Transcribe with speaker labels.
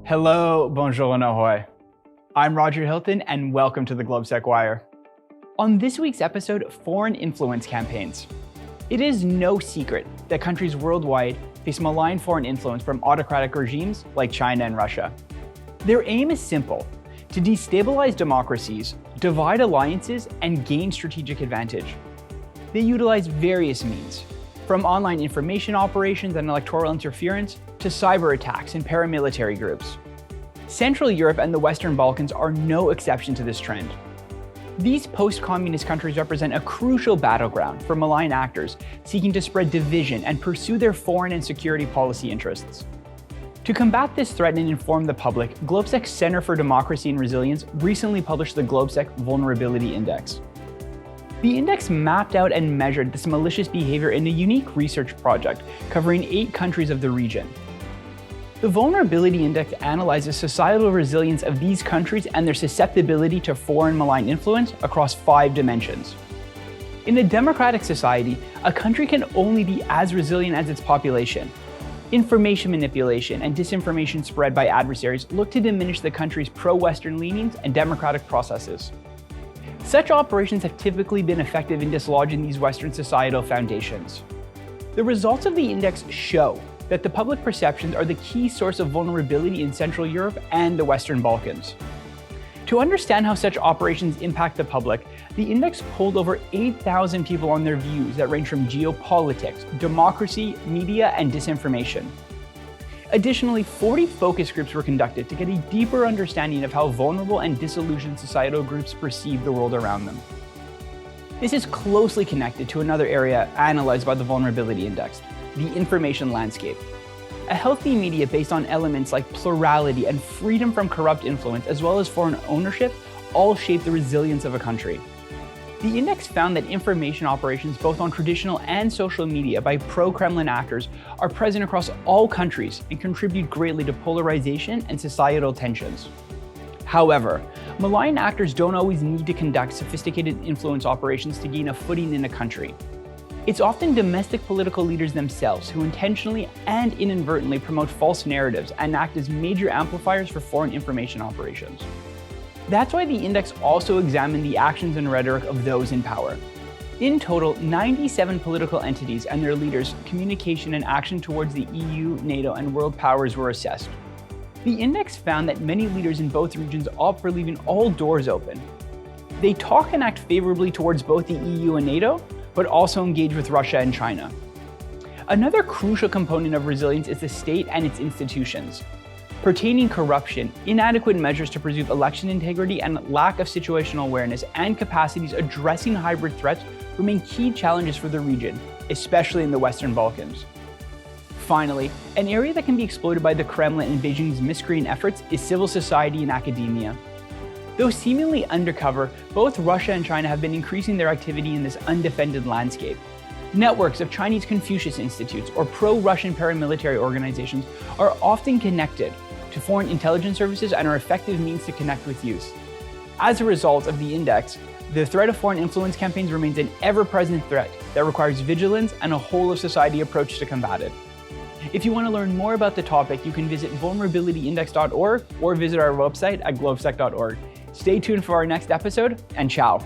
Speaker 1: Hello, bonjour and ahoy. I'm Roger Hilton and welcome to the GLOBSEC Wire. On this week's episode, foreign influence campaigns. It is no secret that countries worldwide face malign foreign influence from autocratic regimes like China and Russia. Their aim is simple: to destabilize democracies, divide alliances, and gain strategic advantage. They utilize various means, from online information operations and electoral interference to cyber attacks and paramilitary groups. Central Europe and the Western Balkans are no exception to this trend. These post-communist countries represent a crucial battleground for malign actors seeking to spread division and pursue their foreign and security policy interests. To combat this threat and inform the public, GLOBSEC's Center for Democracy and Resilience recently published the GLOBSEC Vulnerability Index. The index mapped out and measured this malicious behavior in a unique research project covering 8 countries of the region. The Vulnerability Index analyzes societal resilience of these countries and their susceptibility to foreign malign influence across 5 dimensions. In a democratic society, a country can only be as resilient as its population. Information manipulation and disinformation spread by adversaries look to diminish the country's pro-Western leanings and democratic processes. Such operations have typically been effective in dislodging these Western societal foundations. The results of the index show that the public perceptions are the key source of vulnerability in Central Europe and the Western Balkans. To understand how such operations impact the public, the index polled over 8,000 people on their views that range from geopolitics, democracy, media, and disinformation. Additionally, 40 focus groups were conducted to get a deeper understanding of how vulnerable and disillusioned societal groups perceive the world around them. This is closely connected to another area analyzed by the Vulnerability Index: the information landscape. A healthy media based on elements like plurality and freedom from corrupt influence, as well as foreign ownership, all shape the resilience of a country. The index found that information operations both on traditional and social media by pro-Kremlin actors are present across all countries and contribute greatly to polarization and societal tensions. However, malign actors don't always need to conduct sophisticated influence operations to gain a footing in a country. It's often domestic political leaders themselves who intentionally and inadvertently promote false narratives and act as major amplifiers for foreign information operations. That's why the index also examined the actions and rhetoric of those in power. In total, 97 political entities and their leaders' communication and action towards the EU, NATO, and world powers were assessed. The index found that many leaders in both regions opt for leaving all doors open. They talk and act favorably towards both the EU and NATO, but also engage with Russia and China. Another crucial component of resilience is the state and its institutions. Pertaining corruption, inadequate measures to preserve election integrity, and lack of situational awareness and capacities addressing hybrid threats remain key challenges for the region, especially in the Western Balkans. Finally, an area that can be exploited by the Kremlin and Beijing's miscreant efforts is civil society and academia. Though seemingly undercover, both Russia and China have been increasing their activity in this undefended landscape. Networks of Chinese Confucius Institutes or pro-Russian paramilitary organizations are often connected to foreign intelligence services and are effective means to connect with youth. As a result of the index, the threat of foreign influence campaigns remains an ever-present threat that requires vigilance and a whole-of-society approach to combat it. If you want to learn more about the topic, you can visit vulnerabilityindex.org or visit our website at globesec.org. Stay tuned for our next episode, and ciao.